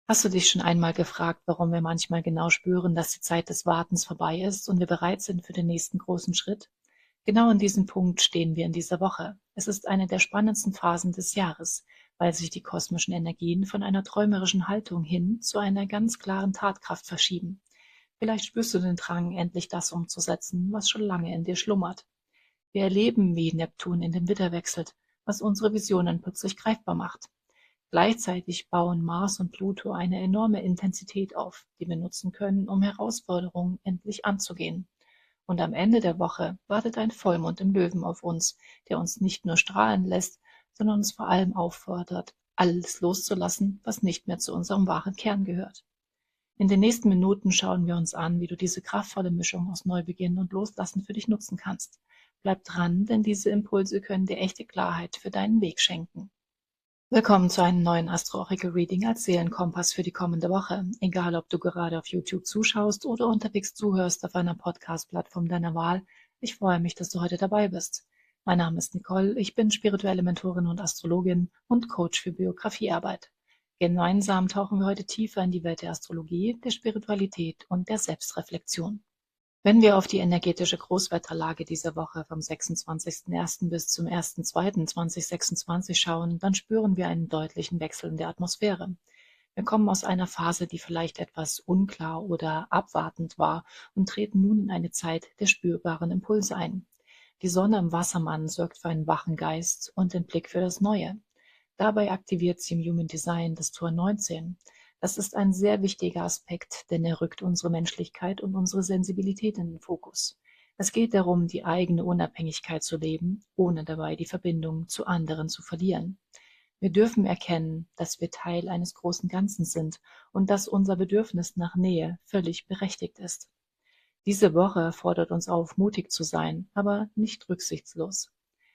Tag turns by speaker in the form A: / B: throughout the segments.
A: Hast du dich schon einmal gefragt, warum wir manchmal genau spüren, dass die Zeit des Wartens vorbei ist und wir bereit sind für den nächsten großen Schritt? Genau an diesem Punkt stehen wir in dieser Woche. Es ist eine der spannendsten Phasen des Jahres, weil sich die kosmischen Energien von einer träumerischen Haltung hin zu einer ganz klaren Tatkraft verschieben. Vielleicht spürst du den Drang, endlich das umzusetzen, was schon lange in dir schlummert. Wir erleben, wie Neptun in den Widder wechselt, was unsere Visionen plötzlich greifbar macht. Gleichzeitig bauen Mars und Pluto eine enorme Intensität auf, die wir nutzen können, um Herausforderungen endlich anzugehen. Und am Ende der Woche wartet ein Vollmond im Löwen auf uns, der uns nicht nur strahlen lässt, sondern uns vor allem auffordert, alles loszulassen, was nicht mehr zu unserem wahren Kern gehört. In den nächsten Minuten schauen wir uns an, wie du diese kraftvolle Mischung aus Neubeginn und Loslassen für dich nutzen kannst. Bleib dran, denn diese Impulse können dir echte Klarheit für deinen Weg schenken. Willkommen zu einem neuen Astro-Oracle-Reading als Seelenkompass für die kommende Woche. Egal, ob du gerade auf YouTube zuschaust oder unterwegs zuhörst auf einer Podcast-Plattform deiner Wahl, ich freue mich, dass du heute dabei bist. Mein Name ist Nicole, ich bin spirituelle Mentorin und Astrologin und Coach für Biografiearbeit. Gemeinsam tauchen wir heute tiefer in die Welt der Astrologie, der Spiritualität und der Selbstreflexion. Wenn wir auf die energetische Großwetterlage dieser Woche vom 26.01. bis zum 1.02.2026 schauen, dann spüren wir einen deutlichen Wechsel in der Atmosphäre. Wir kommen aus einer Phase, die vielleicht etwas unklar oder abwartend war, und treten nun in eine Zeit der spürbaren Impulse ein. Die Sonne im Wassermann sorgt für einen wachen Geist und den Blick für das Neue. Dabei aktiviert sie im Human Design das Tor 19. Das ist ein sehr wichtiger Aspekt, denn er rückt unsere Menschlichkeit und unsere Sensibilität in den Fokus. Es geht darum, die eigene Unabhängigkeit zu leben, ohne dabei die Verbindung zu anderen zu verlieren. Wir dürfen erkennen, dass wir Teil eines großen Ganzen sind und dass unser Bedürfnis nach Nähe völlig berechtigt ist. Diese Woche fordert uns auf, mutig zu sein, aber nicht rücksichtslos.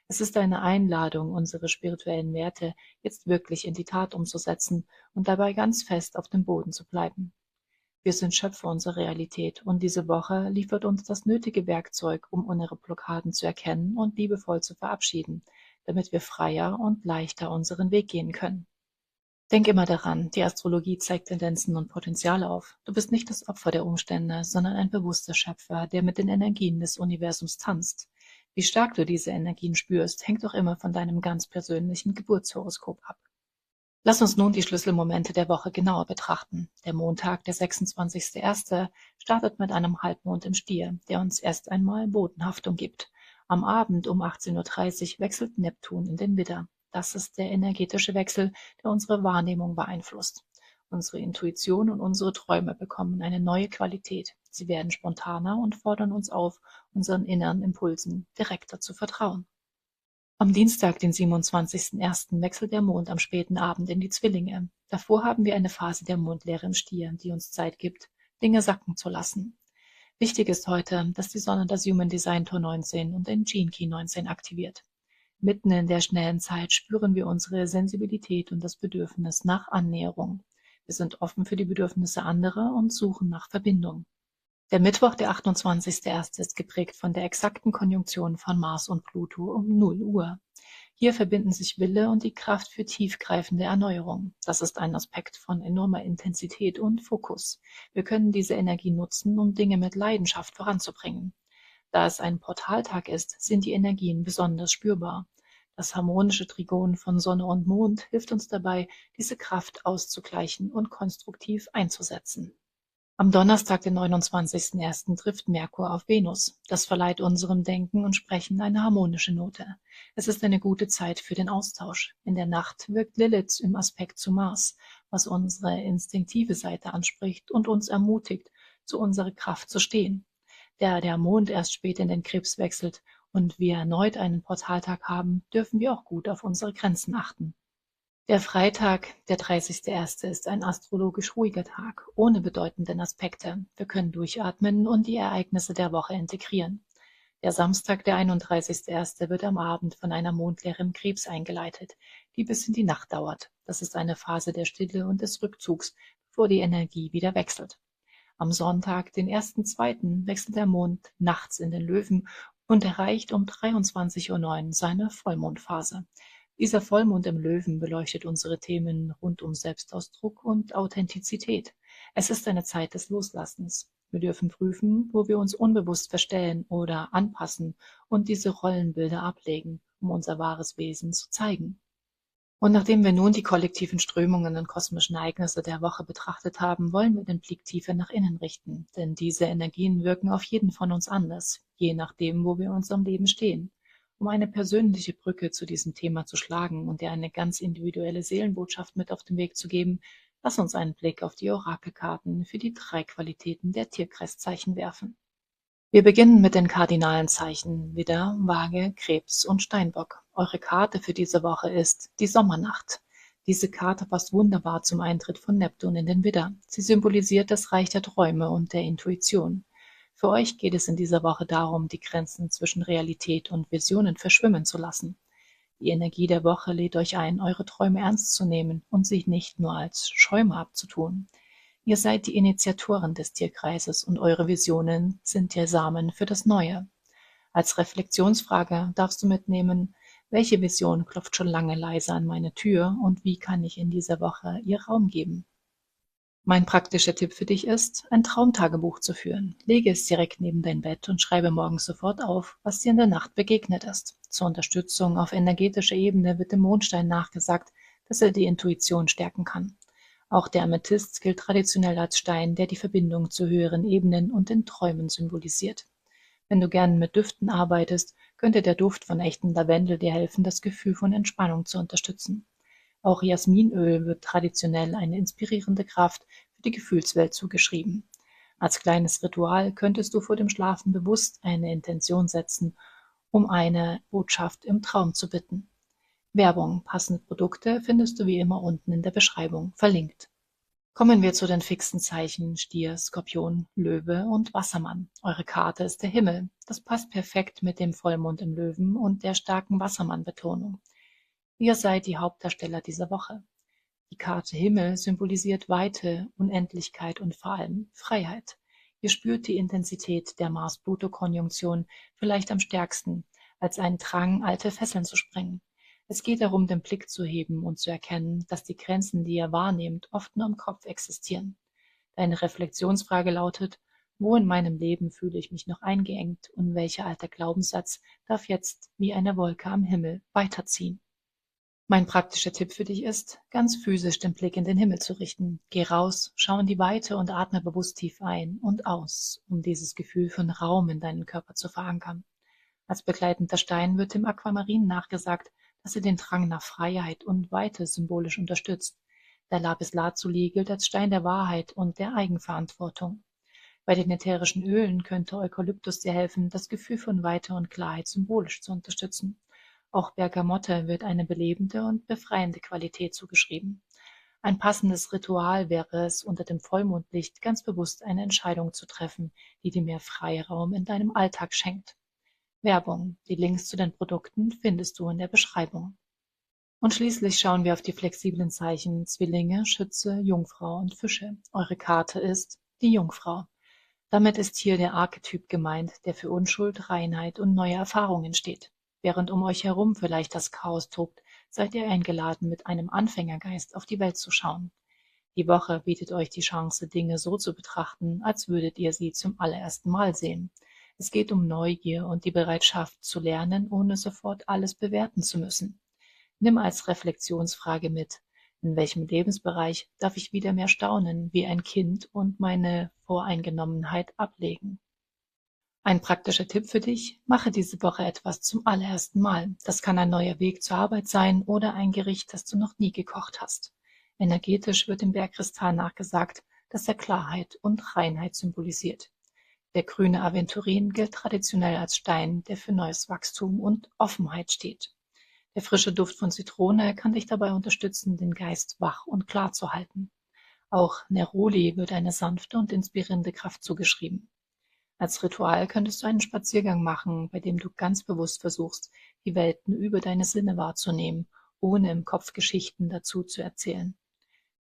A: Es ist eine Einladung, unsere spirituellen Werte jetzt wirklich in die Tat umzusetzen und dabei ganz fest auf dem Boden zu bleiben. Wir sind Schöpfer unserer Realität und diese Woche liefert uns das nötige Werkzeug, um unsere Blockaden zu erkennen und liebevoll zu verabschieden, damit wir freier und leichter unseren Weg gehen können. Denk immer daran, die Astrologie zeigt Tendenzen und Potenziale auf. Du bist nicht das Opfer der Umstände, sondern ein bewusster Schöpfer, der mit den Energien des Universums tanzt. Wie stark du diese Energien spürst, hängt auch immer von deinem ganz persönlichen Geburtshoroskop ab. Lass uns nun die Schlüsselmomente der Woche genauer betrachten. Der Montag, der 26.01., startet mit einem Halbmond im Stier, der uns erst einmal Bodenhaftung gibt. Am Abend um 18:30 Uhr wechselt Neptun in den Widder. Das ist der energetische Wechsel, der unsere Wahrnehmung beeinflusst. Unsere Intuition und unsere Träume bekommen eine neue Qualität. Sie werden spontaner und fordern uns auf, unseren inneren Impulsen direkter zu vertrauen. Am Dienstag, den 27.01., wechselt der Mond am späten Abend in die Zwillinge. Davor haben wir eine Phase der Mondleere im Stier, die uns Zeit gibt, Dinge sacken zu lassen. Wichtig ist heute, dass die Sonne das Human Design Tor 19 und den Gene Key 19 aktiviert. Mitten in der schnellen Zeit spüren wir unsere Sensibilität und das Bedürfnis nach Annäherung. Wir sind offen für die Bedürfnisse anderer und suchen nach Verbindung. Der Mittwoch, der 28.01., ist geprägt von der exakten Konjunktion von Mars und Pluto um 0 Uhr. Hier verbinden sich Wille und die Kraft für tiefgreifende Erneuerung. Das ist ein Aspekt von enormer Intensität und Fokus. Wir können diese Energie nutzen, um Dinge mit Leidenschaft voranzubringen. Da es ein Portaltag ist, sind die Energien besonders spürbar. Das harmonische Trigon von Sonne und Mond hilft uns dabei, diese Kraft auszugleichen und konstruktiv einzusetzen. Am Donnerstag, den 29.01., trifft Merkur auf Venus. Das verleiht unserem Denken und Sprechen eine harmonische Note. Es ist eine gute Zeit für den Austausch. In der Nacht wirkt Lilith im Aspekt zu Mars, was unsere instinktive Seite anspricht und uns ermutigt, zu unserer Kraft zu stehen. Da der Mond erst spät in den Krebs wechselt und wir erneut einen Portaltag haben, dürfen wir auch gut auf unsere Grenzen achten. Der Freitag, der 30.01., ist ein astrologisch ruhiger Tag, ohne bedeutenden Aspekte. Wir können durchatmen und die Ereignisse der Woche integrieren. Der Samstag, der 31.01., wird am Abend von einer Mondleere im Krebs eingeleitet, die bis in die Nacht dauert. Das ist eine Phase der Stille und des Rückzugs, bevor die Energie wieder wechselt. Am Sonntag, den 1.2., wechselt der Mond nachts in den Löwen und erreicht um 23:09 Uhr seine Vollmondphase. Dieser Vollmond im Löwen beleuchtet unsere Themen rund um Selbstausdruck und Authentizität. Es ist eine Zeit des Loslassens. Wir dürfen prüfen, wo wir uns unbewusst verstellen oder anpassen und diese Rollenbilder ablegen, um unser wahres Wesen zu zeigen. Und nachdem wir nun die kollektiven Strömungen und kosmischen Ereignisse der Woche betrachtet haben, wollen wir den Blick tiefer nach innen richten, denn diese Energien wirken auf jeden von uns anders, je nachdem, wo wir in unserem Leben stehen. Um eine persönliche Brücke zu diesem Thema zu schlagen und dir eine ganz individuelle Seelenbotschaft mit auf den Weg zu geben, lass uns einen Blick auf die Orakelkarten für die 3 Qualitäten der Tierkreiszeichen werfen. Wir beginnen mit den kardinalen Zeichen Widder, Waage, Krebs und Steinbock. Eure Karte für diese Woche ist die Sommernacht. Diese Karte passt wunderbar zum Eintritt von Neptun in den Widder. Sie symbolisiert das Reich der Träume und der Intuition. Für euch geht es in dieser Woche darum, die Grenzen zwischen Realität und Visionen verschwimmen zu lassen. Die Energie der Woche lädt euch ein, eure Träume ernst zu nehmen und sich nicht nur als Schäume abzutun. Ihr seid die Initiatoren des Tierkreises und eure Visionen sind der Samen für das Neue. Als Reflexionsfrage darfst du mitnehmen, welche Vision klopft schon lange leise an meine Tür und wie kann ich in dieser Woche ihr Raum geben? Mein praktischer Tipp für dich ist, ein Traumtagebuch zu führen. Lege es direkt neben dein Bett und schreibe morgens sofort auf, was dir in der Nacht begegnet ist. Zur Unterstützung auf energetischer Ebene wird dem Mondstein nachgesagt, dass er die Intuition stärken kann. Auch der Amethyst gilt traditionell als Stein, der die Verbindung zu höheren Ebenen und den Träumen symbolisiert. Wenn du gern mit Düften arbeitest, könnte der Duft von echtem Lavendel dir helfen, das Gefühl von Entspannung zu unterstützen. Auch Jasminöl wird traditionell eine inspirierende Kraft für die Gefühlswelt zugeschrieben. Als kleines Ritual könntest du vor dem Schlafen bewusst eine Intention setzen, um eine Botschaft im Traum zu bitten. Werbung, passende Produkte findest du wie immer unten in der Beschreibung verlinkt. Kommen wir zu den fixen Zeichen Stier, Skorpion, Löwe und Wassermann. Eure Karte ist der Himmel. Das passt perfekt mit dem Vollmond im Löwen und der starken Wassermann-Betonung. Ihr seid die Hauptdarsteller dieser Woche. Die Karte Himmel symbolisiert Weite, Unendlichkeit und vor allem Freiheit. Ihr spürt die Intensität der Mars-Pluto-Konjunktion vielleicht am stärksten, als einen Drang, alte Fesseln zu sprengen. Es geht darum, den Blick zu heben und zu erkennen, dass die Grenzen, die ihr wahrnehmt, oft nur im Kopf existieren. Deine Reflexionsfrage lautet, wo in meinem Leben fühle ich mich noch eingeengt und welcher alter Glaubenssatz darf jetzt wie eine Wolke am Himmel weiterziehen? Mein praktischer Tipp für dich ist, ganz physisch den Blick in den Himmel zu richten. Geh raus, schau in die Weite und atme bewusst tief ein und aus, um dieses Gefühl von Raum in deinen Körper zu verankern. Als begleitender Stein wird dem Aquamarin nachgesagt, dass er den Drang nach Freiheit und Weite symbolisch unterstützt. Der Lapis Lazuli gilt als Stein der Wahrheit und der Eigenverantwortung. Bei den ätherischen Ölen könnte Eukalyptus dir helfen, das Gefühl von Weite und Klarheit symbolisch zu unterstützen. Auch Bergamotte wird eine belebende und befreiende Qualität zugeschrieben. Ein passendes Ritual wäre es, unter dem Vollmondlicht ganz bewusst eine Entscheidung zu treffen, die dir mehr Freiraum in deinem Alltag schenkt. Werbung. Die Links zu den Produkten findest du in der Beschreibung. Und schließlich schauen wir auf die flexiblen Zeichen Zwillinge, Schütze, Jungfrau und Fische. Eure Karte ist die Jungfrau. Damit ist hier der Archetyp gemeint, der für Unschuld, Reinheit und neue Erfahrungen steht. Während um euch herum vielleicht das Chaos tobt, seid ihr eingeladen, mit einem Anfängergeist auf die Welt zu schauen. Die Woche bietet euch die Chance, Dinge so zu betrachten, als würdet ihr sie zum allerersten Mal sehen. Es geht um Neugier und die Bereitschaft zu lernen, ohne sofort alles bewerten zu müssen. Nimm als Reflexionsfrage mit, in welchem Lebensbereich darf ich wieder mehr staunen wie ein Kind und meine Voreingenommenheit ablegen? Ein praktischer Tipp für dich, mache diese Woche etwas zum allerersten Mal. Das kann ein neuer Weg zur Arbeit sein oder ein Gericht, das du noch nie gekocht hast. Energetisch wird dem Bergkristall nachgesagt, dass er Klarheit und Reinheit symbolisiert. Der grüne Aventurin gilt traditionell als Stein, der für neues Wachstum und Offenheit steht. Der frische Duft von Zitrone kann dich dabei unterstützen, den Geist wach und klar zu halten. Auch Neroli wird eine sanfte und inspirierende Kraft zugeschrieben. Als Ritual könntest du einen Spaziergang machen, bei dem du ganz bewusst versuchst, die Welten über deine Sinne wahrzunehmen, ohne im Kopf Geschichten dazu zu erzählen.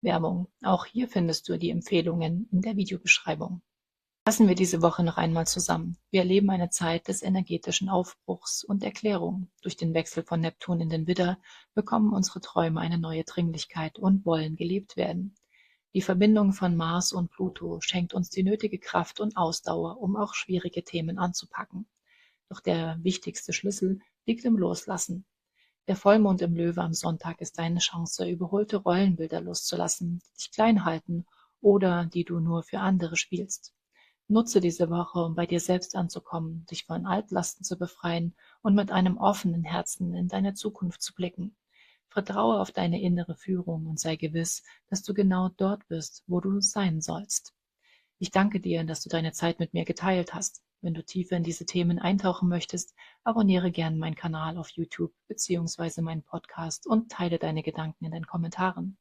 A: Werbung. Auch hier findest du die Empfehlungen in der Videobeschreibung. Fassen wir diese Woche noch einmal zusammen. Wir erleben eine Zeit des energetischen Aufbruchs und Erklärung. Durch den Wechsel von Neptun in den Widder bekommen unsere Träume eine neue Dringlichkeit und wollen gelebt werden. Die Verbindung von Mars und Pluto schenkt uns die nötige Kraft und Ausdauer, um auch schwierige Themen anzupacken. Doch der wichtigste Schlüssel liegt im Loslassen. Der Vollmond im Löwe am Sonntag ist deine Chance, überholte Rollenbilder loszulassen, die dich klein halten oder die du nur für andere spielst. Nutze diese Woche, um bei dir selbst anzukommen, dich von Altlasten zu befreien und mit einem offenen Herzen in deine Zukunft zu blicken. Vertraue auf deine innere Führung und sei gewiss, dass du genau dort bist, wo du sein sollst. Ich danke dir, dass du deine Zeit mit mir geteilt hast. Wenn du tiefer in diese Themen eintauchen möchtest, abonniere gerne meinen Kanal auf YouTube bzw. meinen Podcast und teile deine Gedanken in den Kommentaren.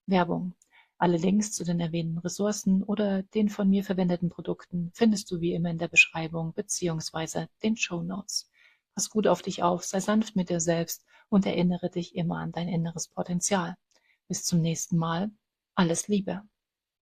A: Werbung. Alle Links zu den erwähnten Ressourcen oder den von mir verwendeten Produkten findest du wie immer in der Beschreibung bzw. den Shownotes. Pass gut auf dich auf, sei sanft mit dir selbst und erinnere dich immer an dein inneres Potenzial. Bis zum nächsten Mal. Alles Liebe.